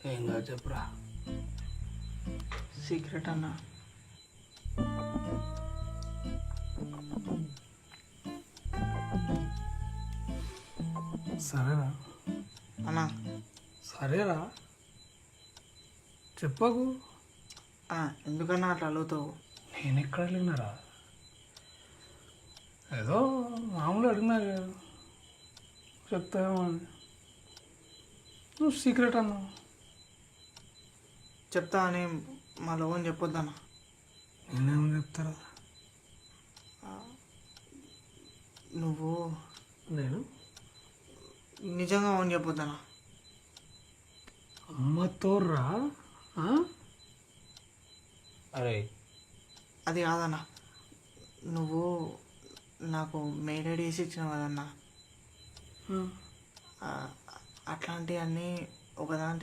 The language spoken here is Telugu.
ఏం కాదు చెప్పురా. సీక్రెట్ అన్న. సరేరా అన్నా సరేరా చెప్పకు. ఎందుకన్నా అట్లా అడుగుతావు? నేను ఎక్కడ అడిగినారా, ఏదో మామూలు అడిగినా కదా, చెప్తావేమో అని. నువ్వు సీక్రెట్ అన్నావు. చెప్తా అని మా లోన్ చెప్పొద్దన్నా. నేనేమని చెప్తారా? నువ్వు నేను నిజంగా ఓన్ చెప్పొద్దన్నా. అమ్మతో రా. అరే అది కాదన్నా, నువ్వు నాకు మెయిల్ ఐడి వేసి ఇచ్చినావు కదన్నా, అట్లాంటివన్నీ ఒకదాంట్లో